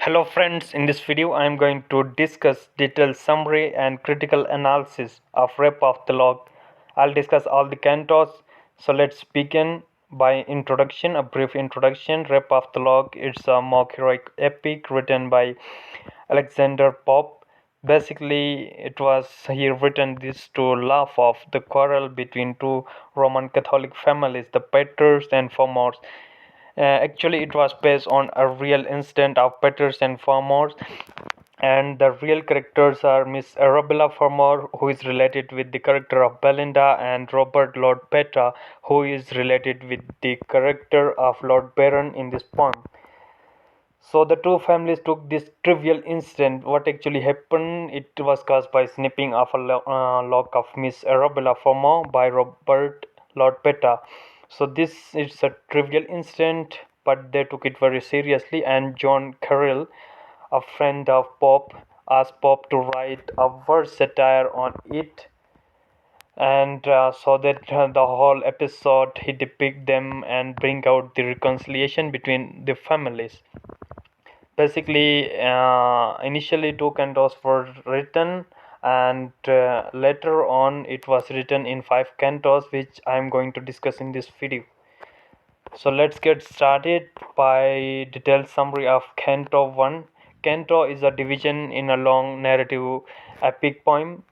Hello friends, in this video I am going to discuss detailed summary and critical analysis of Rep of the Log. I'll discuss all the cantos. So let's begin by introduction, a brief introduction. Rep of the Log, it's a mock heroic epic written by Alexander Pope. Basically, he written this to laugh off the quarrel between two Roman Catholic families, the Petrus and Formors. Actually, it was based on a real incident of Petrus and Formors, and the real characters are Miss Arabella Formor, who is related with the character of Belinda, and Robert Lord Petra, who is related with the character of Lord Baron in this poem. So the two families took this trivial incident. What actually happened? It was caused by snipping of a lock of Miss Arabella Formo by Robert Lord Petra. So this is a trivial incident, but they took it very seriously. And John Carroll, a friend of Pope, asked Pope to write a verse satire on it, and so that the whole episode he depict them and bring out the reconciliation between the families. Basically, initially two cantos were written, and later on it was written in 5 cantos, which I am going to discuss in this video. So let's get started by detailed summary of Canto 1. Canto is a division in a long narrative epic poem.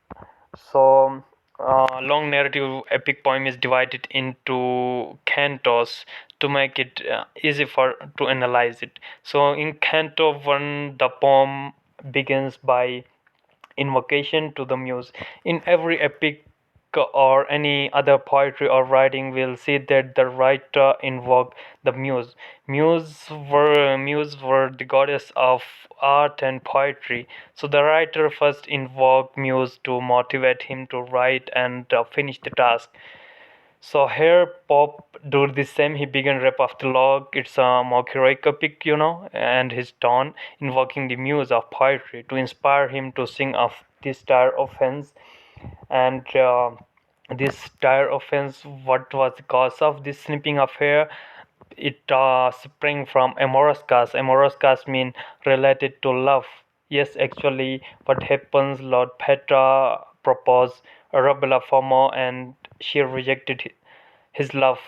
So long narrative epic poem is divided into cantos to make it easy for to analyze it. So in Canto 1, the poem begins by invocation to the muse. In every epic or any other poetry or writing, we'll see that the writer invoked the muse. Muse were the goddess of art and poetry. So the writer first invoked muse to motivate him to write and finish the task. So here Pop do the same. He began Rap of the Log. It's a mock heroic epic, and his tone invoking the muse of poetry to inspire him to sing of this dire offense. And this dire offense, what was the cause of this snipping affair? It sprang from amorous cause. Amorous cause mean related to love. Yes, actually, what happens? Lord Petra proposed Arabella Formo, and she rejected his love.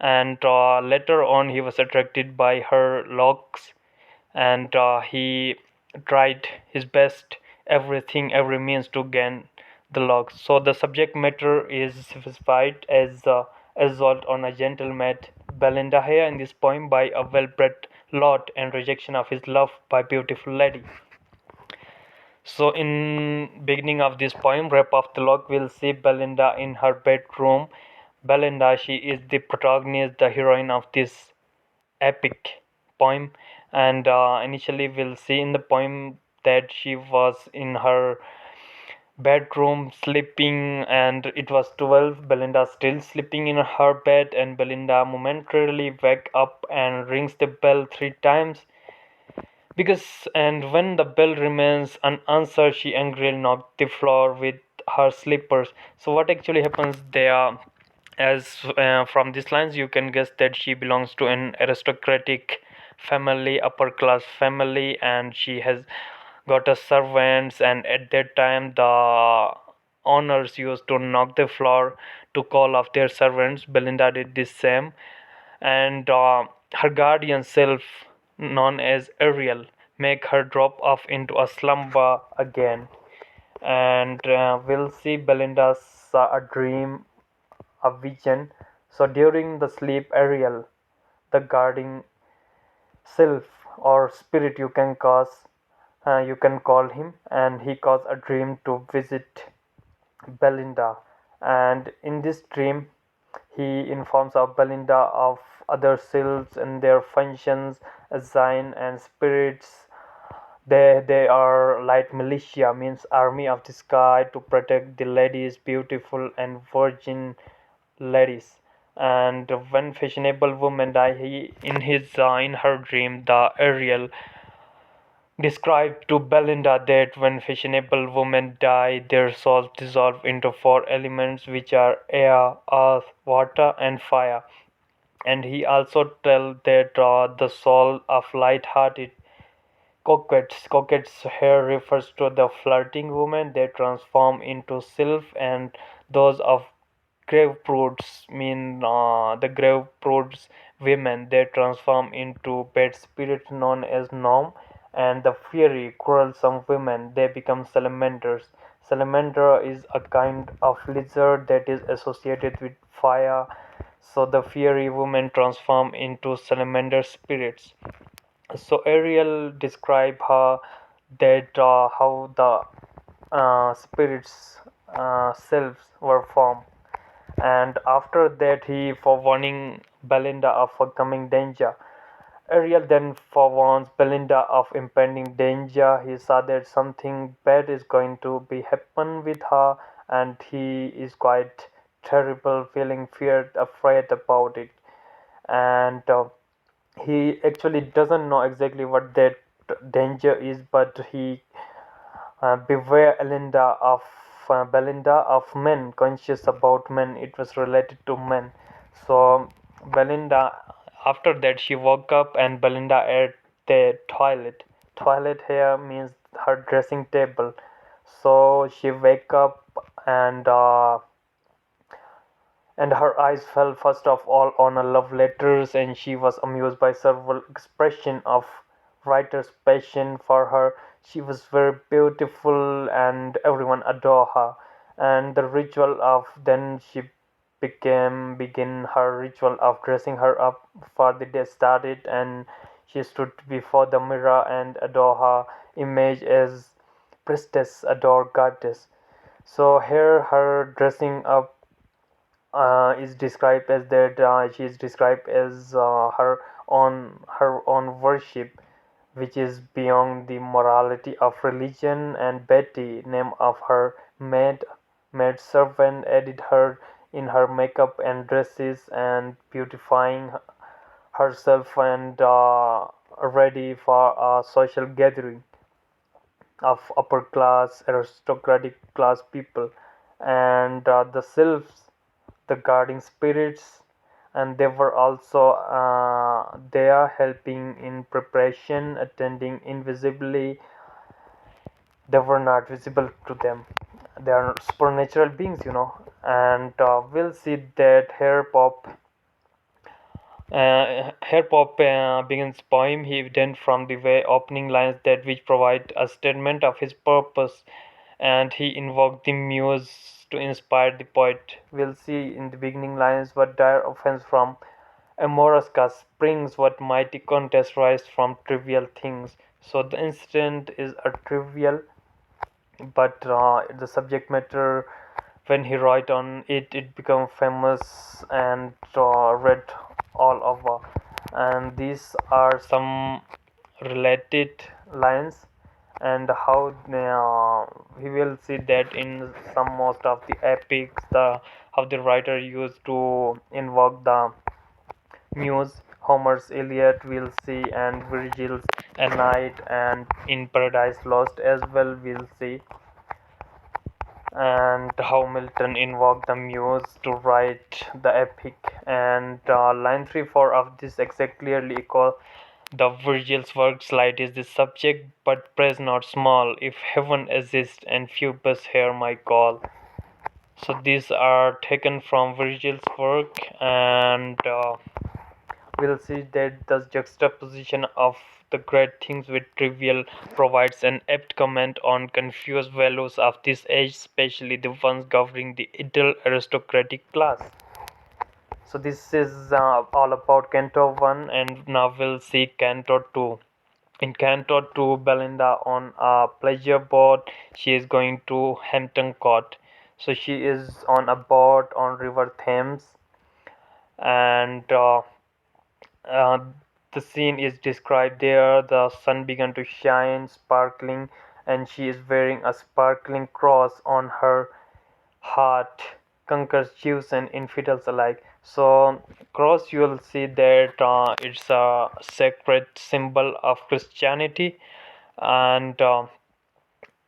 And later on, he was attracted by her looks, and he tried his best, every means to gain the locks. So the subject matter is specified as assault on a gentle-made Belinda here in this poem by a well-bred lord and rejection of his love by beautiful lady. So in beginning of this poem, Rap of the Log, we'll see Belinda in her bedroom. Belinda, she is the protagonist, the heroine of this epic poem, and initially we'll see in the poem that she was in her bedroom sleeping, and it was 12. Belinda still sleeping in her bed, and Belinda momentarily wake up and rings the bell 3 times, and when the bell remains unanswered, she angrily knocked the floor with her slippers. So what actually happens there? As from these lines you can guess that she belongs to an aristocratic family, upper class family, and she has got a servants, and at that time the owners used to knock the floor to call off their servants. Belinda did the same, and her guardian self, known as Ariel, make her drop off into a slumber again. And we'll see Belinda saw a dream, a vision. So during the sleep, Ariel, the guarding self or spirit, you can call him, and he caused a dream to visit Belinda. And in this dream, he informs of Belinda of other selves and their functions as sign and spirits. They are light militia, means army of the sky, to protect the ladies, beautiful and virgin ladies. And when fashionable woman die, he in her dream, the Ariel described to Belinda that when fashionable women die, their souls dissolve into 4 elements, which are air, earth, water, and fire. And he also tells that the soul of light-hearted Coquettes here refers to the flirting women. They transform into sylph, and those of grave prudes mean the grave prudes women. They transform into bad spirits known as gnome, and the fiery, quarrelsome women. They become salamanders. Salamander is a kind of lizard that is associated with fire. So the fiery women transform into salamander spirits. So Ariel describe her that how the spirits selves were formed, and after that he forewarning Belinda of a coming danger. Ariel then forewarns Belinda of impending danger. He saw that something bad is going to be happen with her, and he is quite terrible, feeling feared, afraid about it. And he actually doesn't know exactly what that danger is, but he beware Belinda of men, conscious about men. It was related to men. So Belinda, after that, she woke up and Belinda at the toilet. Toilet here means her dressing table. So she wake up and her eyes fell first of all on her love letters, and she was amused by several expressions of writer's passion for her. She was very beautiful and everyone adored her. And the ritual of then she became begin her ritual of dressing her up for the day started, and she stood before the mirror and adore her image as priestess adore goddess. So here her dressing up is described as that she is described as her own worship, which is beyond the morality of religion. And Betty, name of her maid servant, aided her in her makeup and dresses and beautifying herself and ready for a social gathering of upper class aristocratic class people. And the sylphs, the guarding spirits, and they were also there helping in preparation, attending invisibly. They were not visible to them. They are supernatural beings. And we'll see that here Pop begins poem. He evident from the way opening lines that which provide a statement of his purpose, and he invoked the muse to inspire the poet. We'll see in the beginning lines what dire offense from Amorasca springs, what mighty contest rise from trivial things. So the incident is a trivial, but the subject matter, when he write on it, it become famous and read all over. And these are some related lines, and how we will see that in some most of the epics, the how the writer used to invoke the muse. Homer's Iliad we'll see, and Virgil's Aeneid, and in Paradise Lost as well we'll see, and how Milton invoked the muse to write the epic. And line 3-4 of this exact clearly echo the Virgil's works. Light is the subject, but praise not small. If heaven exists and Phoebus hear my call. So these are taken from Virgil's work, and we'll see that the juxtaposition of the great things with trivial provides an apt comment on confused values of this age, especially the ones governing the idle aristocratic class. So this is all about Canto 1, and now we'll see Canto 2. In Canto 2, Belinda on a pleasure boat. She is going to Hampton Court. So she is on a boat on River Thames, and uh, the scene is described there. The sun began to shine, sparkling, and she is wearing a sparkling cross on her heart, conquers Jews and infidels alike. So, cross, you will see that it's a sacred symbol of Christianity, and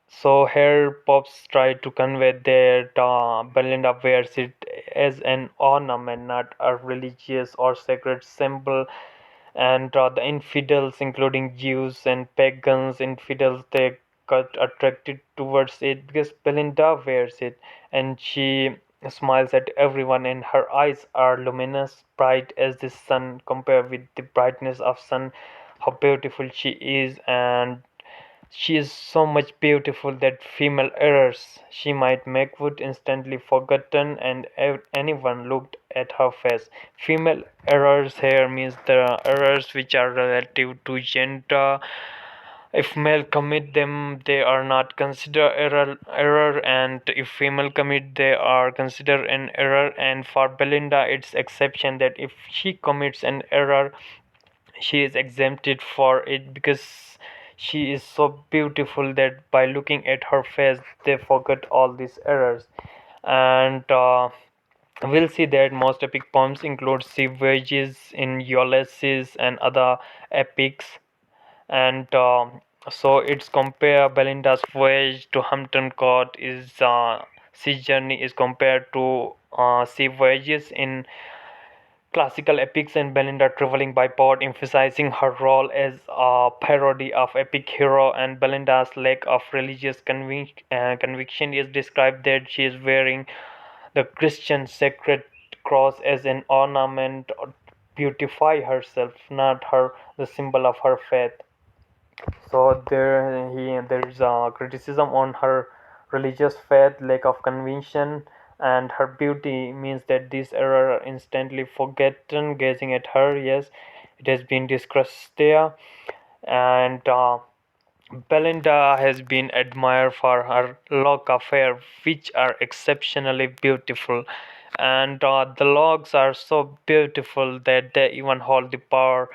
so here Pops try to convey that Belinda wears it as an ornament, not a religious or sacred symbol. and the infidels, including Jews and pagans infidels, they got attracted towards it because Belinda wears it, and she smiles at everyone, and her eyes are luminous, bright as the sun. Compared with the brightness of sun, how beautiful she is, and she is so much beautiful that female errors she might make would instantly forgotten, and anyone looked at her face. Female errors here means the errors which are relative to gender. If male commit them, they are not considered error, and if female commit, they are considered an error. And for Belinda, it's exception that if she commits an error, she is exempted for it because she is so beautiful that by looking at her face they forget all these errors. And we'll see that most epic poems include sea voyages in Ulysses and other epics. And so it's compare Belinda's voyage to Hampton Court is sea journey is compared to sea voyages in classical epics, and Belinda traveling by boat, emphasizing her role as a parody of epic hero. And Belinda's lack of religious conviction is described that she is wearing the Christian sacred cross as an ornament to beautify herself, not her the symbol of her faith. So there is a criticism on her religious faith, lack of conviction, and her beauty means that these errors are instantly forgotten. Gazing at her, yes, it has been discussed there, and Belinda has been admired for her lock of hair, which are exceptionally beautiful, and the locks are so beautiful that they even hold the power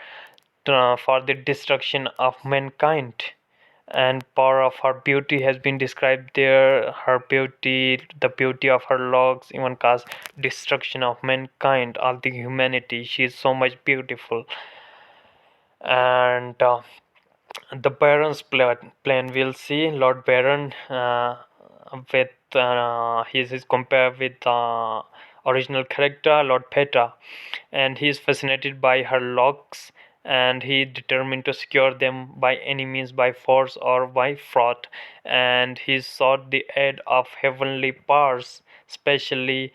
for the destruction of mankind. And power of her beauty has been described there. Her beauty, the beauty of her locks, even cause destruction of mankind, all the humanity. She is so much beautiful. And the Baron's plan we'll see Lord Baron with he is compared with the original character Lord Petra, and he is fascinated by her locks, and he determined to secure them by any means, by force or by fraud, and he sought the aid of heavenly powers, especially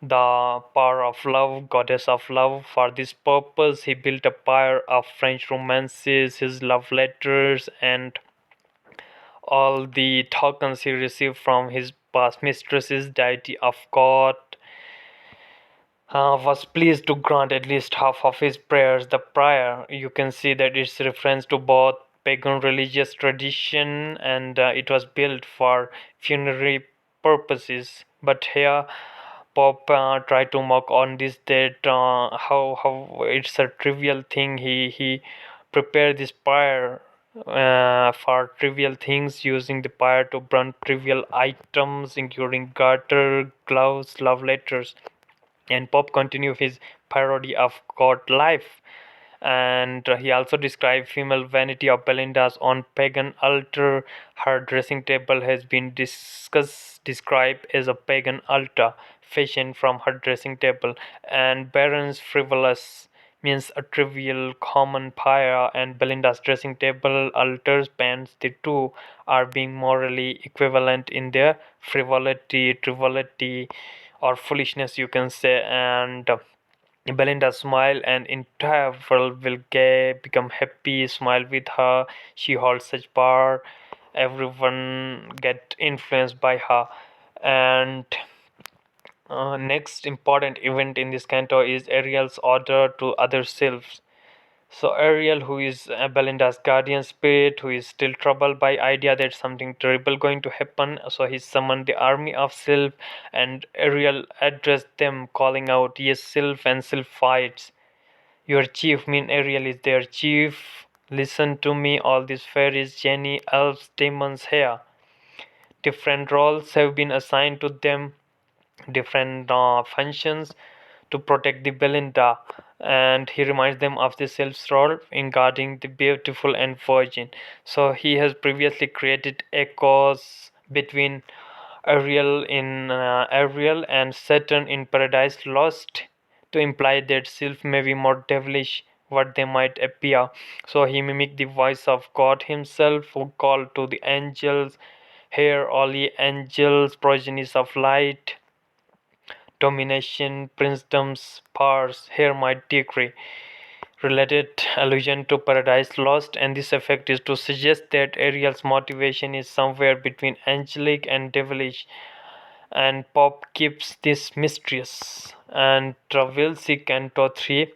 the power of love, goddess of love. For this purpose, he built a pyre of French romances, his love letters, and all the tokens he received from his past mistresses, deity of God, was pleased to grant at least half of his prayers. The prayer, you can see that it's reference to both pagan religious tradition, and it was built for funerary purposes. But here, Pope tried to mock on this that how it's a trivial thing. He prepared this prayer for trivial things, using the pyre to burn trivial items including garter, gloves, love letters. And Pope continued his parody of court life, and he also described female vanity of Belinda's on pagan altar. Her dressing table has been described as a pagan altar fashioned from her dressing table, and Baron's frivolous means a trivial common pyre, and Belinda's dressing table altars pants, the two are being morally equivalent in their triviality or foolishness, you can say. And Belinda smile, and entire world will become happy. Smile with her. She holds such power. Everyone get influenced by her. And next important event in this canto is Ariel's order to other selves. So Ariel, who is Belinda's guardian spirit, who is still troubled by idea that something terrible going to happen, so he summoned the army of Sylph, and Ariel addressed them, calling out, "Yes, Sylph," and Sylph fights. "Your chief," mean Ariel is their chief. "Listen to me, all these fairies, genii, elves, demons here. Different roles have been assigned to them, different functions to protect the Belinda," and he reminds them of the self's role in guarding the beautiful and virgin. So he has previously created echoes between Ariel and Saturn in Paradise Lost to imply that Sylph may be more devilish what they might appear. So he mimicked the voice of God himself, who called to the angels, "Hear all ye angels, progenies of light, domination, princedoms, powers, hear my decree." Related allusion to Paradise Lost, and this effect is to suggest that Ariel's motivation is somewhere between angelic and devilish, and Pop keeps this mysterious. And we'll see Canto 3.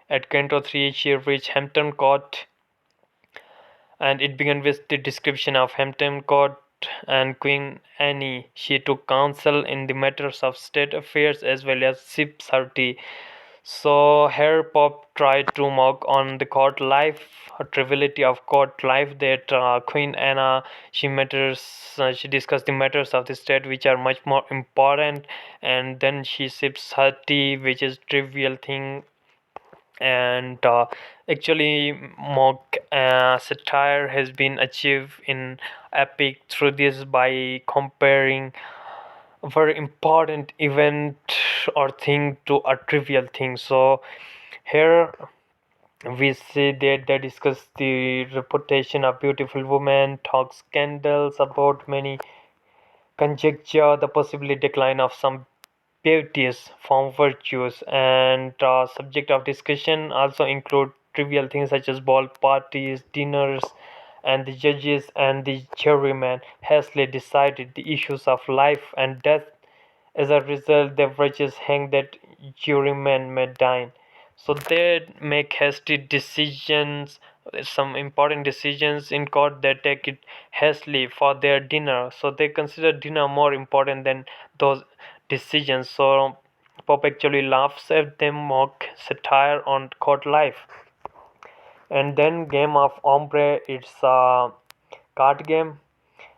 At Canto 3, she reached Hampton Court, and it began with the description of Hampton Court and Queen Anne. She took counsel in the matters of state affairs as well as ship surety. So here Pop tried to mock on the court life, a triviality of court life, that Queen Anna, she discussed the matters of the state which are much more important, and then she sips her tea, which is trivial thing. And actually mock satire has been achieved in epic through this by comparing a very important event or thing to a trivial thing. So here we see that they discuss the reputation of beautiful women, talk scandals about many, conjecture the possible decline of some beauties from virtues, and subject of discussion also include trivial things such as ball parties, dinners, and the judges and the jurymen hastily decided the issues of life and death. As a result, the wretches hang that jurymen may dine. So they make hasty decisions, some important decisions in court. They take it hastily for their dinner. So they consider dinner more important than those decisions. So Pop actually laughs at them, mock satire on court life. And then Game of Ombre, it's a card game.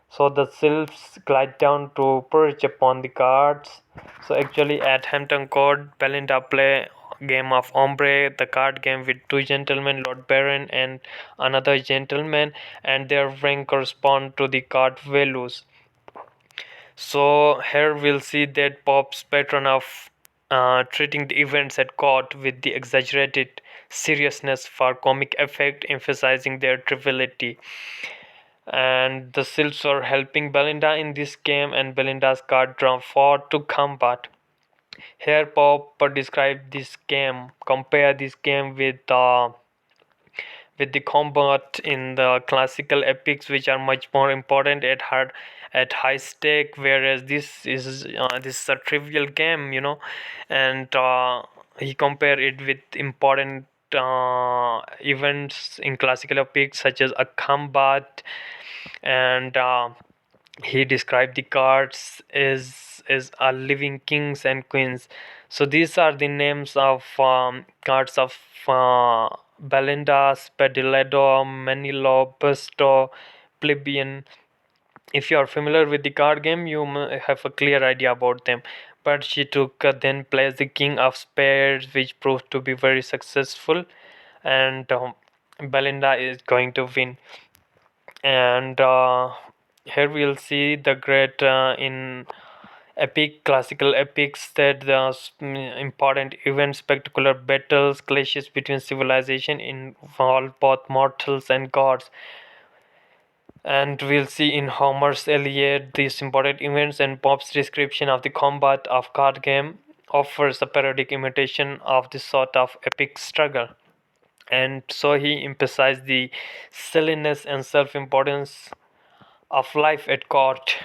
So the sylphs glide down to perch upon the cards. So actually at Hampton Court, Belinda play Game of Ombre, the card game with two gentlemen, Lord Baron and another gentleman, and their rank correspond to the card values. So here we'll see that Pop's pattern of treating the events at court with the exaggerated seriousness for comic effect, emphasizing their triviality. And the sylphs are helping Belinda in this game, and Belinda's card drawn fought to combat. Here Pop described this game, compare this game with the combat in the classical epics, which are much more important at high stake, whereas this is a trivial game, and he compared it with important events in classical epics such as a combat. And he described the cards as a living kings and queens. So these are the names of cards of Belinda, Spediledo, Manilo, Busto, Plebeian. If you are familiar with the card game, you have a clear idea about them. But she took then plays the king of spades, which proved to be very successful, and Belinda is going to win. And here we'll see the great in epic classical epics that the important events, spectacular battles, clashes between civilization involve both mortals and gods. And we'll see in Homer's Iliad these important events, and Pop's description of the combat of card game offers a parodic imitation of this sort of epic struggle. And so he emphasized the silliness and self-importance of life at court.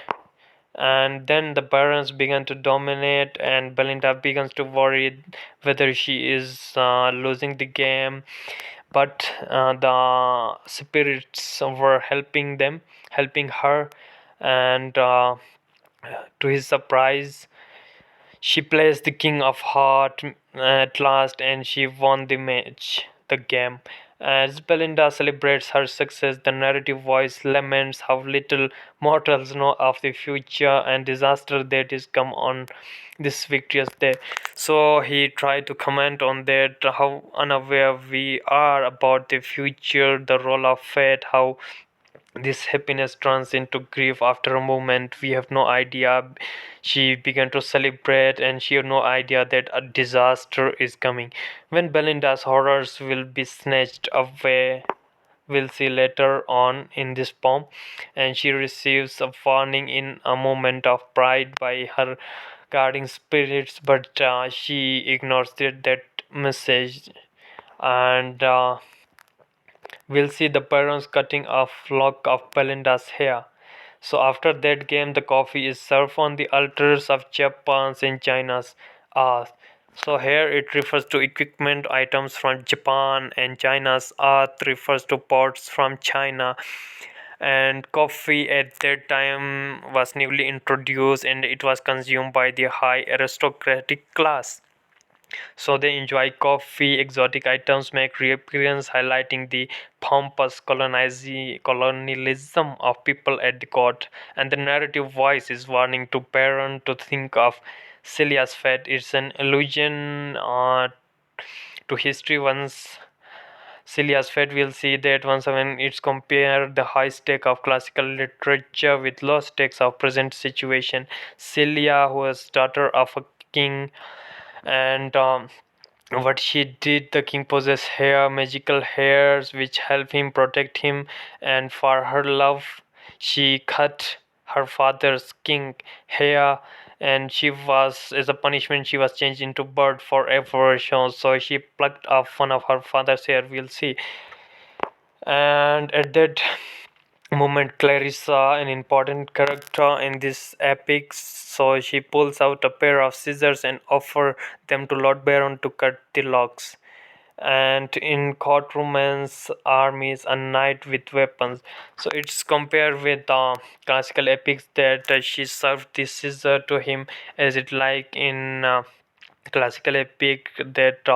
And then the barons began to dominate, and Belinda begins to worry whether she is losing the game. But the spirits were helping her, and to his surprise, she plays the King of Heart at last, and she won the game. As Belinda celebrates her success, the narrative voice laments how little mortals know of the future and disaster that is come on this victorious day. So he tried to comment on that, how unaware we are about the future, the role of fate, how this happiness turns into grief after a moment. We have no idea. She began to celebrate and she had no idea that a disaster is coming. When Belinda's horrors will be snatched away, we'll see later on in this poem, and she receives a warning in a moment of pride by her guarding spirits, but she ignores that message. And we'll see the parents cutting a lock of Belinda's hair. So after that game, the coffee is served on the altars of Japan's and China's art. So here it refers to equipment items from Japan, and China's art refers to pots from China. And coffee at that time was newly introduced and it was consumed by the high aristocratic class. So they enjoy coffee. Exotic items make reappearance, highlighting the pompous colonialism of people at the court. And the narrative voice is warning to parents to think of Celia's fate. It's an allusion to history. Once Celia's fate, we'll see that once when it's compared the high stake of classical literature with low stakes of present situation. Celia, who was daughter of a king, and what she did, the king possessed hair, magical hairs which help him protect him, and for her love she cut her father's king hair, and she was, as a punishment, she was changed into bird forever. So she plucked off one of her father's hair, we'll see. And at that moment, Clarissa, an important character in this epic, so she pulls out a pair of scissors and offers them to Lord Baron to cut the locks. And in court romance, armies, a knight with weapons. So it's compared with classical epics that she served the scissor to him, as it like in classical epic that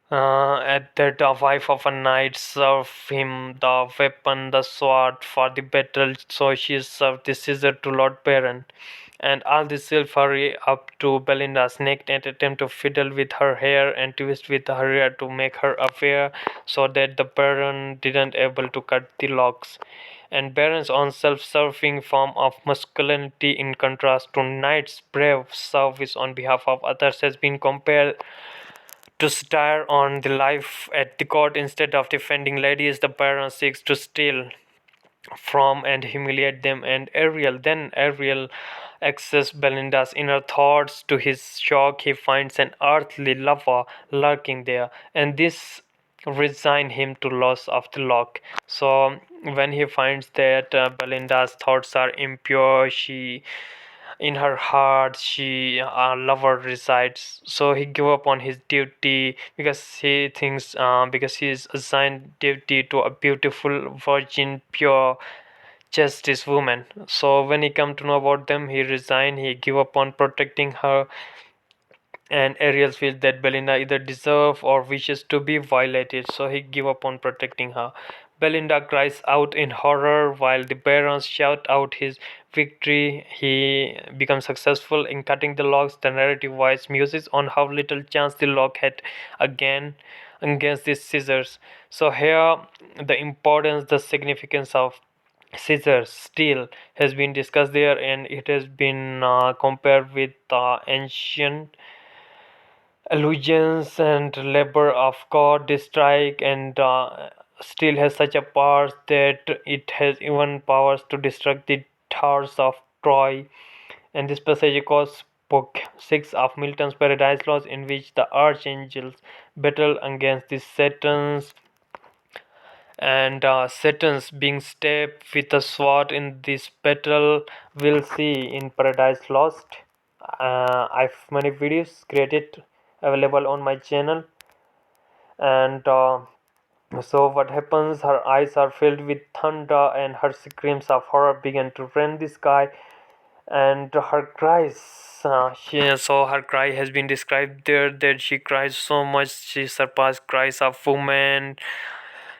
at that the wife of a knight served him the weapon, the sword for the battle, so she served the scissor to Lord Baron. And all this will hurry up to Belinda's neck and attempt to fiddle with her hair and twist with her hair to make her aware, so that the Baron didn't able to cut the locks. And Baron's own self-serving form of masculinity, in contrast to knight's brave service on behalf of others, has been compared to star on the life at the court. Instead of defending ladies, the Baron seeks to steal from and humiliate them. And Ariel accesses Belinda's inner thoughts. To his shock, he finds an earthly lover lurking there, and this resign him to loss of the lock. So when he finds that Belinda's thoughts are impure, she in her heart she lover resides, so he give up on his duty because he thinks because he is assigned duty to a beautiful virgin pure justice woman. So when he come to know about them, he resign, he give up on protecting her. And Ariel feels that Belinda either deserves or wishes to be violated, so he gives up on protecting her. Belinda cries out in horror while the barons shout out his victory. He becomes successful in cutting the locks. The narrative voice muses on how little chance the lock had again against these scissors. So here the importance, the significance of scissors steel has been discussed there, and it has been compared with ancient illusions and labor of God strike, and still has such a power that it has even powers to destruct the towers of Troy. And this passage echoes book 6 of Milton's Paradise Lost, in which the archangels battle against the Satans, and Satan's being stabbed with a sword in this battle. We'll see in Paradise Lost. I've many videos created available on my channel, and so what happens, her eyes are filled with thunder and her screams of horror begin to rend the sky. And her cries, so her cry has been described there that she cries so much she surpassed cries of women.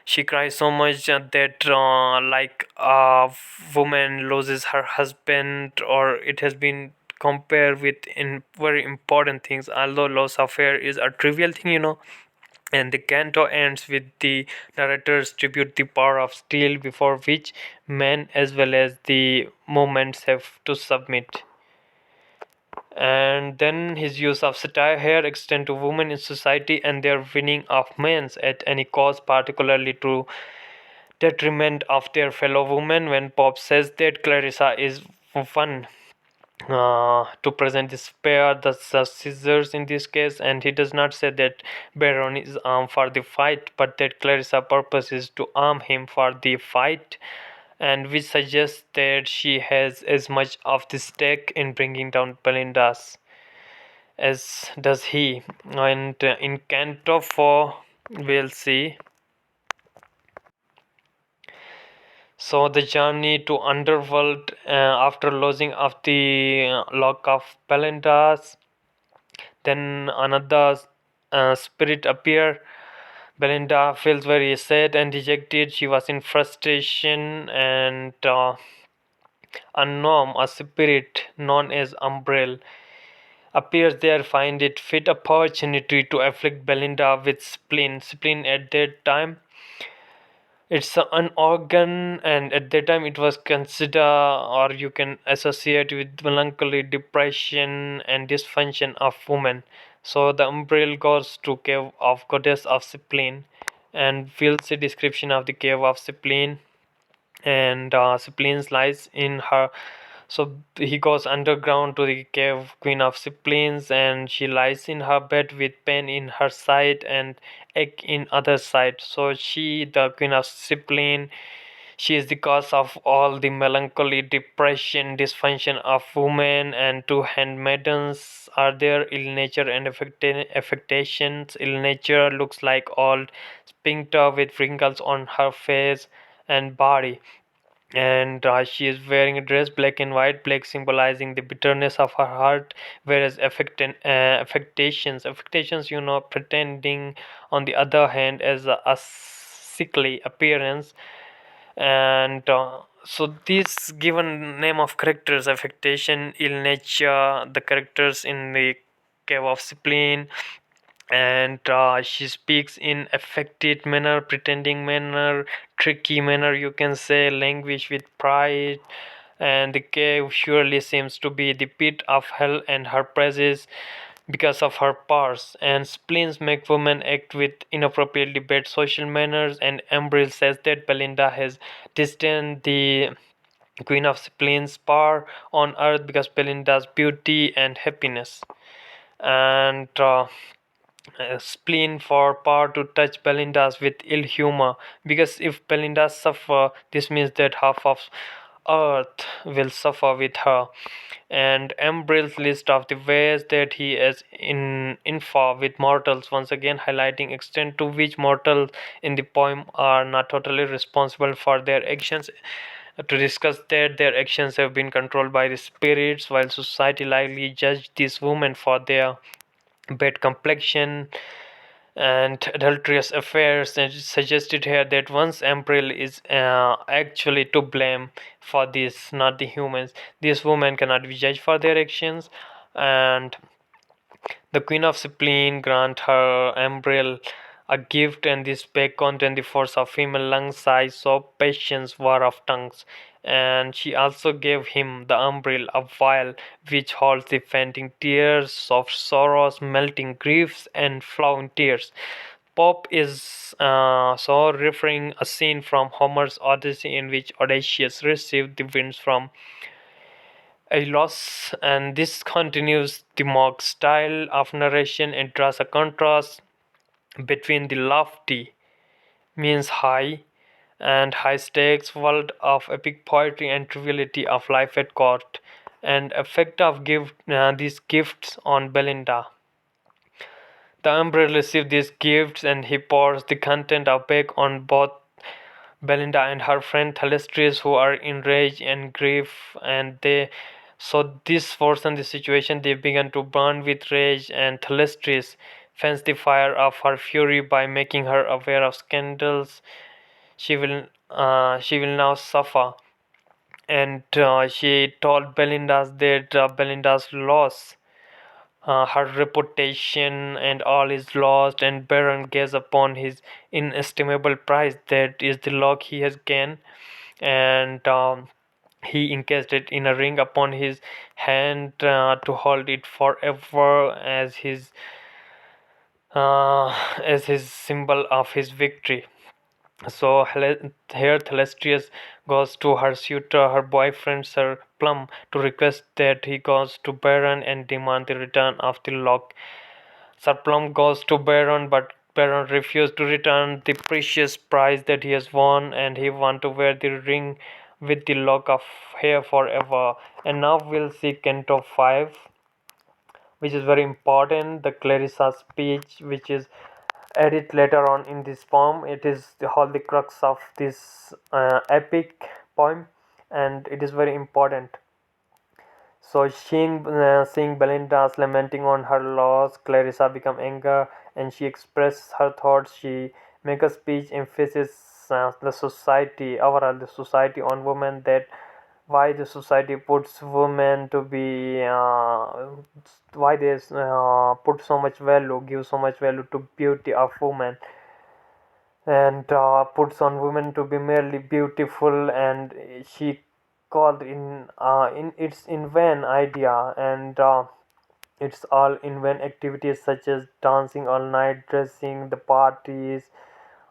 She cries so much that like a woman loses her husband, or it has been compared with in very important things, although loss of hair is a trivial thing, And the canto ends with the narrators tribute the power of steel before which men as well as the movements have to submit. And then his use of satire here extend to women in society and their winning of men at any cost, particularly to detriment of their fellow women. When Pop says that Clarissa is one to present this pair, the scissors in this case, and he does not say that Baron is armed for the fight, but that Clarissa purpose is to arm him for the fight, and which suggests that she has as much of the stake in bringing down Belinda's as does he. And in Canto 4 we'll see. So the journey to Underworld after losing of the lock of Belinda's, then another spirit appear. Belinda feels very sad and dejected. She was in frustration and unknown. A spirit known as Umbrell appears there, find it fit opportunity to afflict Belinda with spleen. Spleen at that time, it's an organ, and at that time it was considered, or you can associate with melancholy, depression, and dysfunction of women. So the umbrella goes to cave of goddess of spleen, and we'll see description of the cave of spleen. And spleen lies in her, so he goes underground to the cave queen of spleens, and she lies in her bed with pain in her side and ache in other side. So she, the queen of spleen, she is the cause of all the melancholy, depression, dysfunction of women. And two handmaidens are there, ill nature and affectations. Ill nature looks like old sphincter with wrinkles on her face and body, and she is wearing a dress black and white, black symbolizing the bitterness of her heart, whereas affectations, pretending on the other hand as a sickly appearance. And so this given name of characters, affectation, ill nature, the characters in the cave of spleen. And she speaks in affected manner, pretending manner, tricky manner, you can say, language with pride. And the cave surely seems to be the pit of hell, and her praises because of her powers. And spleens make women act with inappropriately bad social manners. And Ambril says that Belinda has distanced the queen of spleens power on earth because Belinda's beauty and happiness. And spleen for power to touch Belinda's with ill humor, because if Belinda suffer, this means that half of earth will suffer with her. And Embril's list of the ways that he is in far with mortals, once again highlighting extent to which mortals in the poem are not totally responsible for their actions. To discuss that their actions have been controlled by the spirits, while society likely judged these women for their bad complexion and adulterous affairs, and suggested here that once April is actually to blame for this, not the humans. These women cannot be judged for their actions. And the Queen of Spleen grant her Umbrel a gift, and this bag contained the force of female lung size, so patience, war of tongues. And she also gave him the umbrella, a vial which holds the fainting tears of sorrows, melting griefs, and flowing tears. Pop is so referring a scene from Homer's Odyssey in which Odysseus received the winds from Aeolus, and this continues the mock style of narration and draws a contrast between the lofty, means high, and high stakes world of epic poetry and triviality of life at court, and effect of these gifts on Belinda. The Emperor receives these gifts, and he pours the content of back on both Belinda and her friend Thalestris, who are in rage and grief. And they, so this worsened the situation. They began to burn with rage, and Thalestris fans the fire of her fury by making her aware of scandals she will now suffer. And she told Belinda that Belinda's loss her reputation and all is lost, and Baron gazes upon his inestimable prize, that is the log he has gained, and he encased it in a ring upon his hand to hold it forever as his symbol of his victory. So here Thelestrius goes to her suitor, her boyfriend Sir Plum, to request that he goes to Baron and demand the return of the lock. Sir Plum goes to Baron, but Baron refuses to return the precious prize that he has won, and he wants to wear the ring with the lock of hair forever. And now we'll see Canto 5, which is very important, the Clarissa speech, which is added later on in this poem. It is the whole crux of this epic poem, and it is very important. So seeing Belinda's lamenting on her loss, Clarissa become anger, and she expresses her thoughts. She make a speech emphasis the society, overall the society on women, that why the society puts women to be why they put so much value, give so much value to beauty of women, and puts on women to be merely beautiful, and she called in its in vain idea, and it's all in vain activities such as dancing all night, dressing, the parties,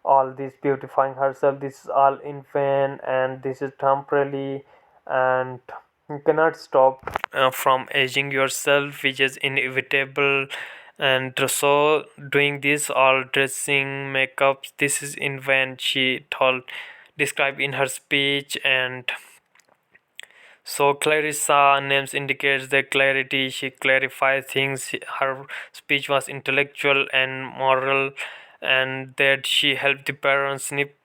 all this beautifying herself, this is all in vain, and this is temporary, and you cannot stop from aging yourself, which is inevitable. And so doing this all dressing, makeup, this is in vain, she told, described in her speech. And so Clarissa names indicates the clarity. She clarifies things. Her speech was intellectual and moral, and that she helped the parents snip.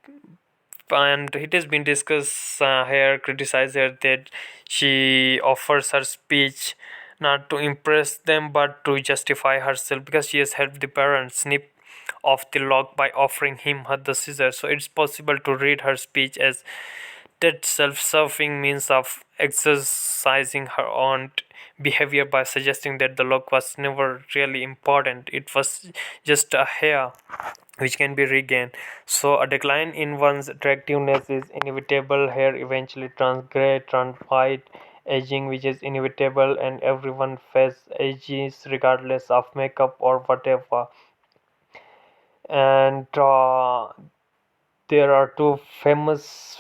And it has been discussed here, criticized here, that she offers her speech not to impress them but to justify herself, because she has helped the parents snip off the lock by offering him her the scissors. So it's possible to read her speech as that self-serving means of exercising her own behavior by suggesting that the lock was never really important. It was just a hair which can be regained. So a decline in one's attractiveness is inevitable. Hair eventually turns grey, turns white. Aging, which is inevitable, and everyone face ages regardless of makeup or whatever. And there are two famous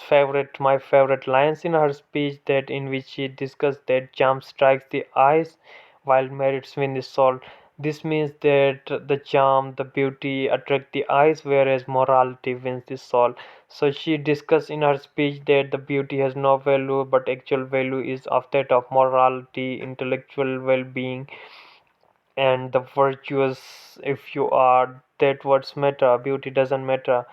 my favorite lines in her speech, that in which she discussed that charm strikes the eyes while merits win the soul. This means that the charm, the beauty attract the eyes, whereas morality wins the soul. So she discussed in her speech that the beauty has no value, but actual value is of that of morality, intellectual well-being, and the virtuous. If you are, that words matter, beauty doesn't matter,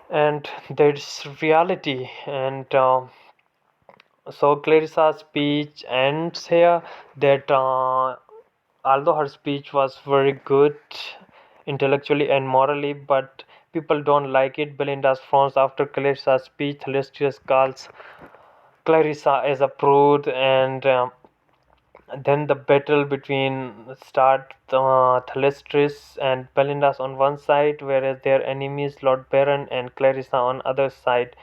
and that's reality. And so Clarissa's speech ends here, that although her speech was very good intellectually and morally, but people don't like it. Belinda's frowns after Clarissa's speech. Celestius calls Clarissa as a prude, and then the battle between start Thalestris and Belinda's on one side, whereas their enemies Lord Baron and Clarissa on other side.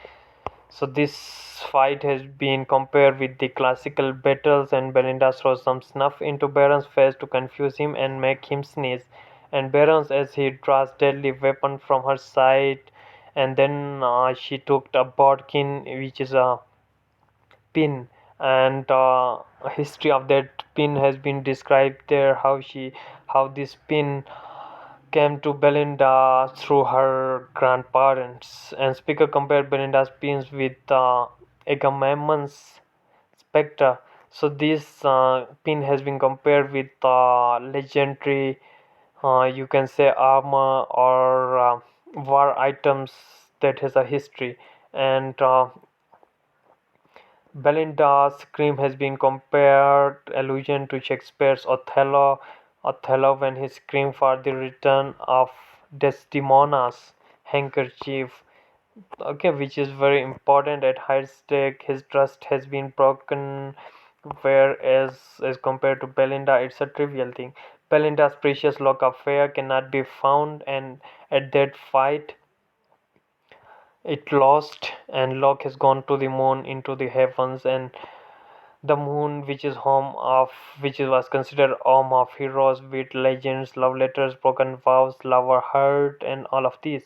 So this fight has been compared with the classical battles, and Belinda throws some snuff into Baron's face to confuse him and make him sneeze. And Baron's, as he draws deadly weapon from her side, and then she took a bodkin, which is a pin, and a history of that pin has been described there, how this pin came to Belinda through her grandparents. And speaker compared Belinda's pins with Agamemnon's spectre. So this pin has been compared with legendary, you can say, armor or war items that has a history. And Belinda's scream has been compared allusion to Shakespeare's Othello. Othello when he screamed for the return of Desdemona's handkerchief. Okay, which is very important at high stake. His trust has been broken. whereas as compared to Belinda, it's a trivial thing. Belinda's precious lock of hair cannot be found, and at that fight, it lost, and Locke has gone to the moon, into the heavens, and the moon, which was considered home of heroes with legends, love letters, broken vows, lover hurt, and all of this.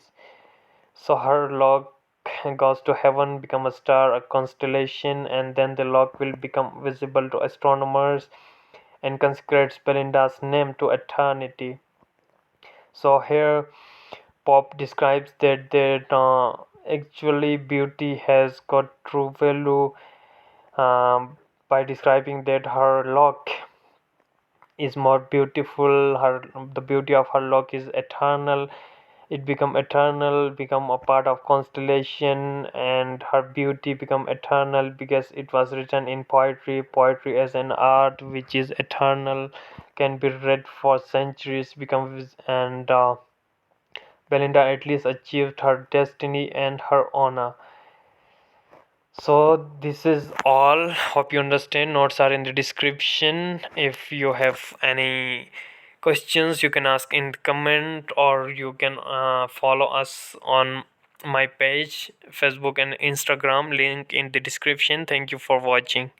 So her log goes to heaven, become a star, a constellation, and then the log will become visible to astronomers and consecrates Belinda's name to eternity. So here Pop describes that actually beauty has got true value, by describing that her lock is more beautiful. The beauty of her lock is eternal. It become eternal, become a part of constellation, and her beauty become eternal because it was written in poetry. Poetry as an art which is eternal, can be read for centuries, become and Belinda at least achieved her destiny and her honor. So this is all. Hope you understand. Notes are in the description. If you have any questions, you can ask in the comment, or you can follow us on my page, Facebook and Instagram, link in the description. Thank you for watching.